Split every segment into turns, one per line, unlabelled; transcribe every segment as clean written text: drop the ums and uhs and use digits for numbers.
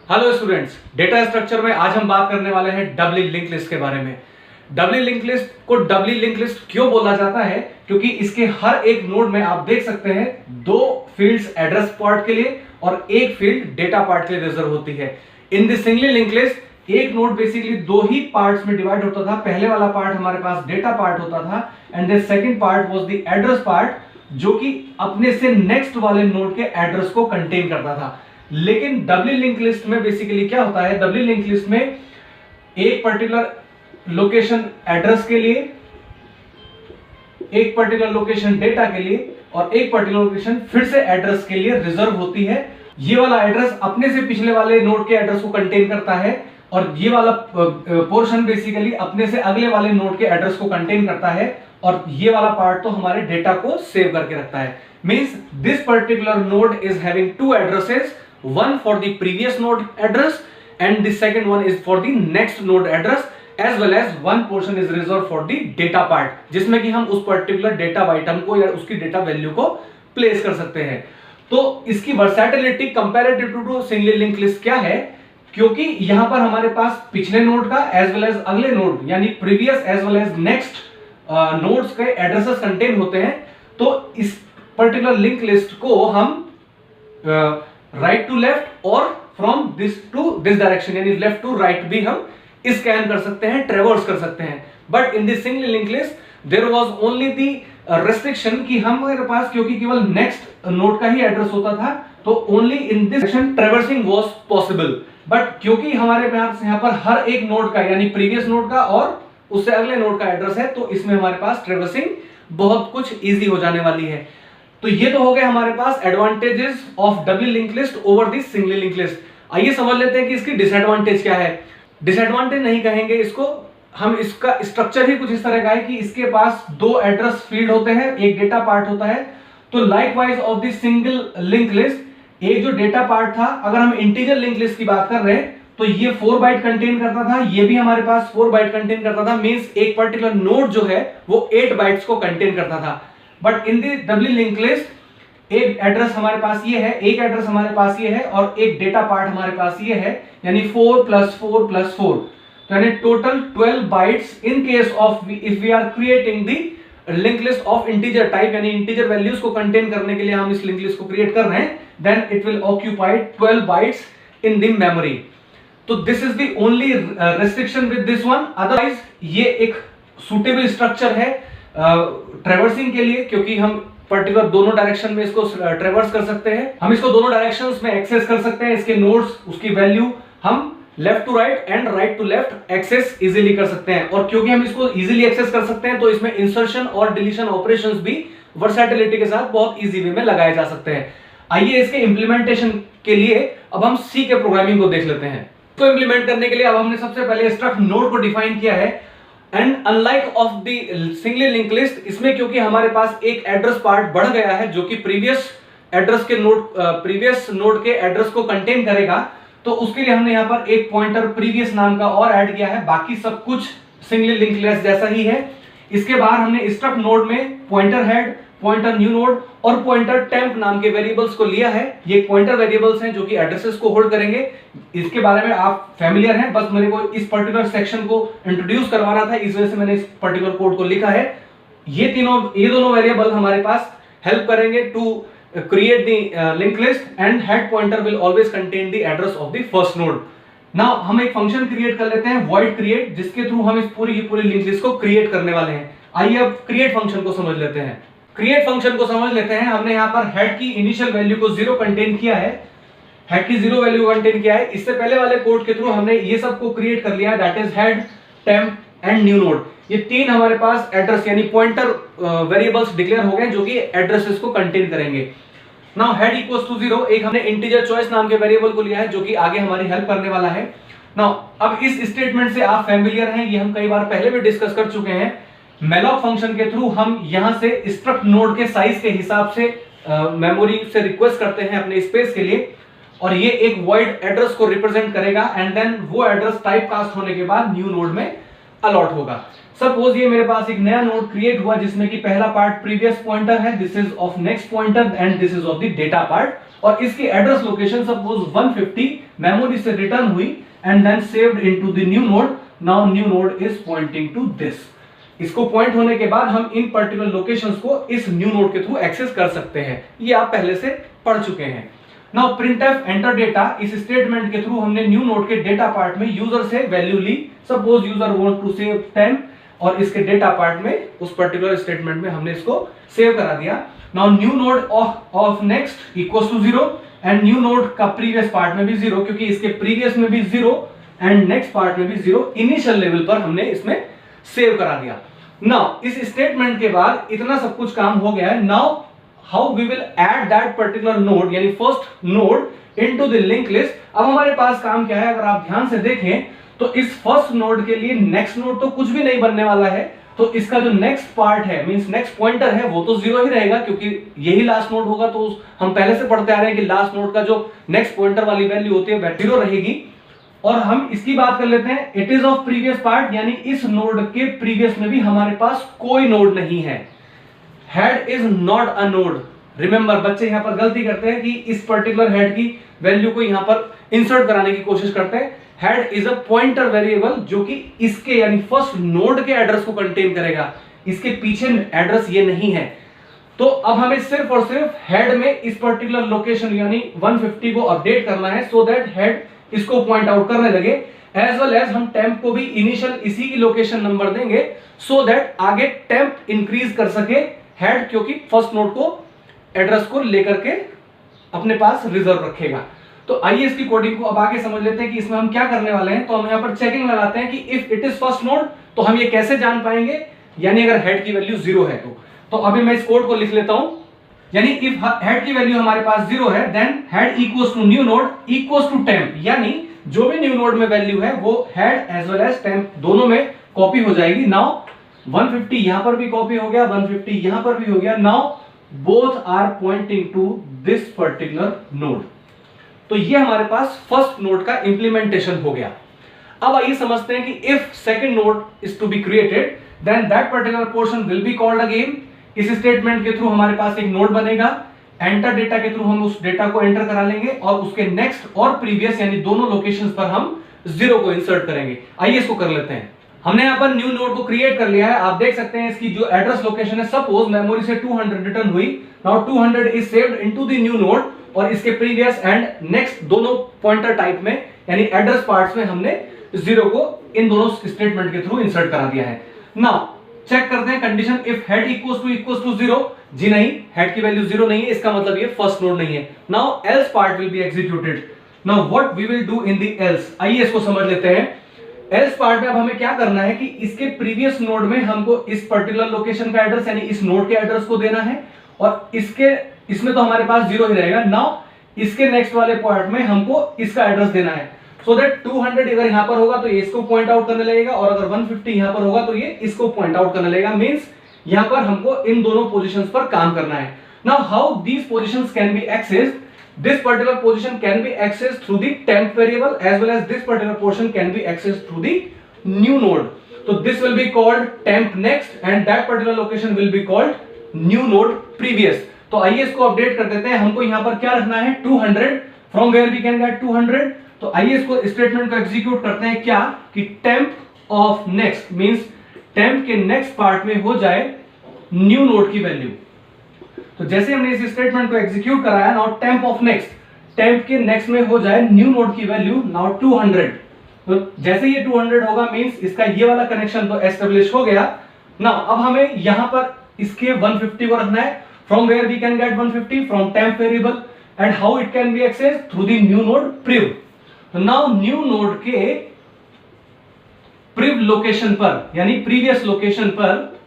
Hello students, data structure में आज हम बात करने वाले हैं डबली लिंक लिस्ट के बारे में। डबली लिंक लिस्ट को डबली लिंक लिस्ट क्यों बोला जाता है? क्योंकि इसके हर एक नोड में आप देख सकते हैं दो फील्ड्स एड्रेस पार्ट के लिए और एक फील्ड डेटा पार्ट के लिए रिजर्व होती है। In the singly link list एक नोड बेसिकली दो ही पार्ट्स में डिवाइड होता था। पहले वाला पार्ट हमारे पास डेटा पार्ट होता था and the second part was the address part, जो कि अपने से नेक्स्ट वाले नोड के एड्रेस को कंटेन करता था। लेकिन डबली लिंक लिस्ट में बेसिकली क्या होता है, डबली लिंक लिस्ट में एक पर्टिकुलर लोकेशन एड्रेस के लिए, एक पर्टिकुलर लोकेशन डेटा के लिए और एक पर्टिकुलर लोकेशन फिर से एड्रेस के लिए रिजर्व होती है। ये वाला एड्रेस अपने से पिछले वाले नोड के एड्रेस को कंटेन करता है और ये वाला पोर्शन बेसिकली अपने से अगले वाले नोड के एड्रेस को कंटेन करता है और ये वाला पार्ट तो हमारे डेटा को सेव करके रखता है। Means this particular node is having two addresses, one for the previous node address and the second one is for the next node address, as well as one portion is reserved for the data part, जिसमें कि हम उस particular data item को या उसकी data value को place कर सकते हैं। तो इसकी versatility comparative to singly link list क्या है? क्योंकि यहां पर हमारे पास पिछले नोड का एज वेल एज अगले नोड यानी previous as well as next nodes के एड्रेसेस कंटेन होते हैं। तो इस पर्टिकुलर लिंक लिस्ट को हम राइट टू लेफ्ट और from this to this direction यानी लेफ्ट टू राइट भी हम स्कैन कर सकते हैं, ट्रेवर्स कर सकते हैं। But in this single link list there was only the restriction कि हमारे पास क्योंकि केवल नेक्स्ट नोड का ही एड्रेस होता था तो only in this direction traversing was possible. But क्योंकि हमारे पास यहाँ पर हर एक नोड का यानी प्रीवियस नोड का और उससे अगले नोड का एड्रेस है तो इसमें हमारे पास ट्रेवर्सिंग बहुत कुछ इजी हो जाने वाली है। तो ये तो हो गए हमारे पास advantages of doubly link list over the singly link list. आइए समझ लेते हैं कि इसकी डिसएडवांटेज क्या है। डिसएडवांटेज नहीं कहेंगे इसको, हम इसका स्ट्रक्चर ही कुछ इस तरह का है कि इसके पास दो एड्रेस फील्ड होते हैं, एक डेटा पार्ट होता है। तो likewise of the single link list एक जो डेटा पार्ट था, अगर हम इंटीजर लिंक लिस्ट की बात कर रहे हैं तो ये 4 बाइट कंटेन करता था, ये भी हमारे पास 4 बाइट कंटेन करता था। मींस एक पर्टिकुलर नोड जो है वो 8 बाइट्स को कंटेन करता था। But in the doubly link list एक एड्रेस हमारे पास ये है, एक एड्रेस हमारे पास ये है और एक डेटा पार्ट हमारे पास ये है, यानी 4 + 4 + 4, तो यानी total 12 bytes in case of if we are creating the link list of integer type, यानी इंटीजर वैल्यूज को कंटेन करने के लिए हम इस लिंक लिस्ट को क्रिएट कर रहे हैं, then it will occupy 12 bytes in the memory. तो this is the only restriction with this one. Otherwise ये एक सुटेबल स्ट्रक्चर है ट्रेवर्सिंग के लिए, क्योंकि हम पर्टिकुलर दोनों डायरेक्शन में इसको ट्रेवर्स कर सकते हैं, हम इसको दोनों डायरेक्शंस में एक्सेस कर सकते हैं। इसके नोड्स, उसकी वैल्यू हम left to right and right to left access easily कर सकते हैं। और क्योंकि हम इसको इजीली एक्सेस कर सकते हैं तो इसमें इंसर्शन और डिलीशन ऑपरेशंस भी वर्सैटिलिटी के साथ बहुत इजी वे में लगाए जा सकते हैं। आइए इसके इंप्लीमेंटेशन के लिए अब हम सी के प्रोग्रामिंग को देख लेते हैं। तो इंप्लीमेंट करने के लिए अब हमने सबसे पहले स्ट्रक्ट नोड को डिफाइन किया है। And unlike of the singly link list, इसमें क्योंकि हमारे पास एक एड्रेस पार्ट बढ़ गया है जो कि प्रीवियस नोड के एड्रेस को कंटेन करेगा, तो उसके लिए हमने यहाँ पर एक पॉइंटर प्रीवियस नाम का और ऐड किया है। बाकी सब कुछ सिंगली लिंक लिस्ट जैसा ही है। इसके बाद हमने स्ट्रक्ट नोड में pointer head, pointer new node और पॉइंटर टेम्प नाम के वेरिएबल्स को लिया है। ये पॉइंटर वेरिएबल्स हैं जो कि एड्रेसेस को होल्ड करेंगे। इसके बारे में आप फैमिलियर हैं, बस मेरे को इस पर्टिकुलर सेक्शन को इंट्रोड्यूस करवाना था, इस वजह से मैंने इस पर्टिकुलर कोड को लिखा है। ये दोनों वेरिएबल हमारे पास हेल्प करेंगे to create the link list and head pointer will always contain the address of the first node. Now हम एक फंक्शन क्रिएट कर लेते हैं, void create, जिसके थ्रू हम इस पूरी लिंक लिस्ट को क्रिएट करने वाले हैं। आइए अब क्रिएट फंक्शन को समझ लेते हैं। क्रिएट फंक्शन को समझ लेते हैं। हमने यहाँ पर हेड की इनिशियल वैल्यू को 0 कंटेन किया है, हेड की 0 वैल्यू कंटेन किया है। इससे पहले वाले कोड के थ्रू हमने ये सब को क्रिएट कर लिया है, that is head, temp and new node. ये तीन हमारे पास एड्रेस यानी पॉइंटर वेरिएबल्स डिक्लेयर हो गए जो कि एड्रेसेस को कंटेन करेंगे। नाउ हेड इक्वल्स टू 0, एक हमने इंटीजर चॉइस नाम के वेरिएबल को लिया है जो कि आगे हमारी हेल्प करने वाला है। नाउ अब इस स्टेटमेंट से आप फैमिलियर हैं, ये हम कई बार पहले भी डिस्कस कर चुके हैं। malloc फंक्शन के थ्रू हम यहां से स्ट्रक्ट नोड के साइज के हिसाब से मेमोरी से रिक्वेस्ट करते हैं अपने स्पेस के लिए, और ये एक void एड्रेस को रिप्रेजेंट करेगा एंड देन वो एड्रेस टाइप कास्ट होने के बाद न्यू नोड में अलॉट होगा। सपोज ये मेरे पास एक नया नोड क्रिएट हुआ जिसमें कि पहला पार्ट प्रीवियस पॉइंटर है, this is of next pointer and this is of the data part, और इसकी एड्रेस लोकेशन सपोज 150 मेमोरी से रिटर्न हुई and then saved into the new node. Now new node is pointing to this. इसको point होने के बाद हम इन पर्टिकुलर लोकेशंस को इस न्यू नोड के थ्रू एक्सेस कर सकते हैं। ये आप पहले से पढ़ चुके हैं। नाउ printf एंटर डेटा, इस स्टेटमेंट के थ्रू हमने न्यू नोड के डेटा पार्ट में यूजर से वैल्यू ली। Suppose user want to save 10 और इसके डेटा पार्ट में उस पर्टिकुलर स्टेटमेंट में हमने इसको सेव करा दिया। Now new node of next equals to 0 and new node का प्रीवियस पार्ट में भी 0, क्योंकि इसके प्रीवियस में भी 0 एंड नेक्स्ट पार्ट में भी 0 इनिशियल लेवल पर हमने इसमें सेव करा दिया। नाउ इस स्टेटमेंट के बाद इतना सब कुछ काम हो गया है। Now how we will add that particular node यानी first node into the link list. अब हमारे पास काम क्या है, अगर आप ध्यान से देखें तो इस फर्स्ट नोड के लिए नेक्स्ट नोड तो कुछ भी नहीं बनने वाला है, तो इसका जो नेक्स्ट पार्ट है मींस नेक्स्ट पॉइंटर है वो तो 0 ही रहेगा, क्योंकि यही लास्ट नोड होगा। तो हम पहले से पढ़ते आ रहे हैं कि लास्ट नोड का जो नेक्स्ट पॉइंटर वाली वैल्यू होती है वह 0 रहेगी। और हम इसकी बात कर लेते हैं, it is of previous part, यानी इस नोड के प्रीवियस में भी हमारे पास कोई नोड नहीं है। Head is not a node. Remember, बच्चे यहां पर गलती करते हैं कि इस पर्टिकुलर हेड की वैल्यू को यहां पर इंसर्ट कराने की कोशिश करते हैं। Head is a pointer variable जो कि इसके यानी फर्स्ट नोड के एड्रेस को कंटेन करेगा, इसके पीछे एड्रेस ये नहीं है। तो अब हमें सिर्फ और सिर्फ हेड में इस पर्टिकुलर लोकेशन यानी 150 को अपडेट करना है, सो दैट हेड इसको पॉइंट आउट करने लगे। एज वेल एज हम टेम्प को भी इनिशियल इसी की लोकेशन नंबर देंगे, सो दैट आगे टेम्प इंक्रीज कर सके हेड, क्योंकि फर्स्ट नोड को एड्रेस को लेकर के अपने पास रिजर्व रखेगा। तो आइए इसकी कोडिंग को अब आगे समझ लेते हैं कि इसमें हम क्या करने वाले हैं। तो हम यहाँ पर चेकिंग लगाते हैं कि if it is first node, तो हम ये कैसे जान पाएंगे, यानी अगर हेड की वैल्यू 0 है तो अभी मैं इस कोड को लिख लेता हूं। यानी इफ हेड की वैल्यू हमारे पास 0 है then head equals to new node equals to temp, यानी जो भी न्यू नोड में वैल्यू है वो head as well as temp दोनों में कॉपी हो जाएगी। नाउ 150 यहां पर भी कॉपी हो गया, 150 यहां पर भी हो गया। Now both are pointing to this particular node. तो ये हमारे पास फर्स्ट नोड का इंप्लीमेंटेशन हो गया। अब आइए समझते हैं कि if second node is to be created then that particular portion will be called again. इस स्टेटमेंट के थ्रू हमारे पास एक नोड बनेगा, एंटर डेटा के थ्रू हम उस डेटा को एंटर करा लेंगे और उसके नेक्स्ट और प्रीवियस यानी दोनों लोकेशंस पर हम 0 को इंसर्ट करेंगे। आइए इसको कर लेते हैं। हमने यहाँ पर न्यू नोड को क्रिएट कर लिया है। आप देख सकते हैं इसकी जो एड्रेस लोकेशन है, सपोज मेमोरी से 200 रिटर्न हुई। Now 200 is saved into the new node और इसके प्रीवियस एंड नेक्स्ट दोनों पॉइंटर टाइप में यानी एड्रेस पार्ट्स में हमने 0 को इन दोनों स्टेटमेंट के थ्रू इंसर्ट करा दिया है। नाउ चेक करते हैं condition, if head equals to 0। जी नहीं, हेड की वैल्यू 0 नहीं है, इसका मतलब ये फर्स्ट नोड नहीं है। Now else part will be executed. Now what we will do in the else, आइए इसको समझ लेते हैं। एल्स पार्ट में अब हमें क्या करना है कि इसके प्रीवियस नोड में हमको इस पर्टिकुलर लोकेशन का एड्रेस यानी इस नोड के एड्रेस को देना है और इसमें तो हमारे पास 0 ही रहेगा। नाउ इसके नेक्स्ट वाले पार्ट में हमको इसका एड्रेस देना है, सो दैट 200 अगर यहां पर होगा तो ये इसको पॉइंट आउट करने लगेगा और अगर 150 यहां पर होगा तो ये इसको पॉइंट आउट करने लगेगा। मींस यहां पर हमको इन दोनों पोजीशंस पर काम करना है। Now how these positions can be accessed, this particular position can be accessed through the temp variable as well as this particular portion can be accessed through the new node. So this will be called temp next and that particular location will be called new node previous. तो आइए इसको update कर देते हैं। हमको यहाँ पर क्या रखना है 200, from where we can get 200। तो आइए इसको स्टेटमेंट को एग्जीक्यूट करते हैं क्या कि temp of next means temp के नेक्स्ट पार्ट में हो जाए न्यू नोड की वैल्यू। तो जैसे हमने इस स्टेटमेंट को एग्जीक्यूट कराया, now temp of next, temp के नेक्स्ट में हो जाए न्यू नोड की वैल्यू नाउ 200। तो जैसे ये 200 होगा मींस इसका ये वाला कनेक्शन तो एस्टेब्लिश हो गया। नाउ अब हमें यहां पर इसके 150 को रखना है। From where we can get 150 from temp variable and how it can be access through the new node prev. तो नाउ न्यू नोड के प्रिव लोकेशन पर यानी प्रीवियस लोकेशन पर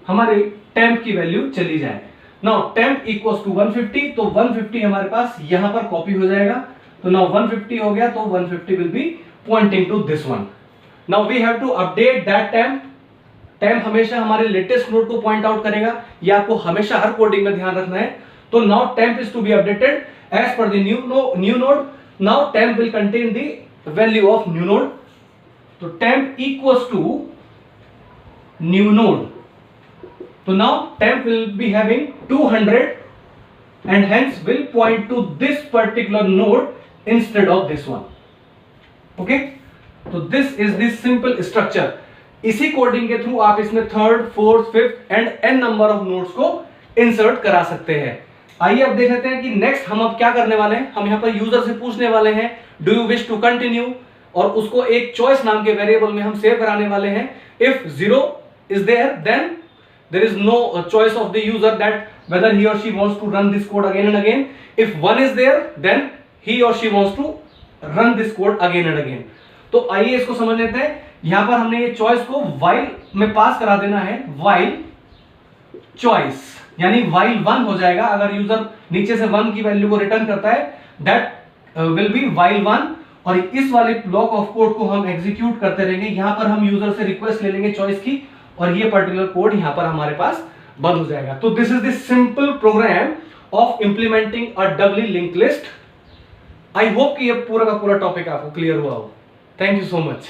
हमारे टेम्प की वैल्यू चली जाए। नाउ टेम्प इक्वल्स टू 150, तो 150 हमारे पास यहां पर कॉपी हो जाएगा। तो नाउ 150 हो गया, तो 150 will be pointing to this one. Now we have to update that temp. Temp हमेशा हमारे लेटेस्ट नोड को पॉइंट आउट करेगा, ये आपको हमेशा हर कोडिंग में ध्यान रखना है। तो now temp is to be updated as per the new node. Now temp will contain the value of new node तो temp equals to new node. So now temp will be having 200 and hence will point to this particular node instead of this one. Okay, so this is the simple structure. इसी coding के through आप इसमें third, fourth, fifth and n number of nodes को insert करा सकते हैं. आइए अब देख लेते हैं कि नेक्स्ट हम अब क्या करने वाले हैं. हम यहां पर यूजर से पूछने वाले हैं do you wish to continue, और उसको एक चॉइस नाम के वेरिएबल में हम सेव कराने वाले हैं. If 0 is there then there is no choice of the user that whether he or she wants to run this code again and again. If 1 is there then he or she wants to run this code again and again. तो आइए इसको समझ लेते हैं. यहां पर हमने ये चॉइस को while में पास करा देना है. while choice यानी while 1 हो जाएगा. अगर यूजर नीचे से 1 की वैल्यू को रिटर्न करता है that will be while 1. और इस वाले ब्लॉक ऑफ कोड को हम एग्जीक्यूट करते रहेंगे. यहां पर हम यूजर से रिक्वेस्ट ले लेंगे चॉइस की और ये पर्टिकुलर कोड यहां पर हमारे पास बंद हो जाएगा. तो this is the simple program of implementing a doubly link list. I hope कि ये पूरा का पूरा टॉपिक आपको क्लियर हुआ हो. Thank you so much.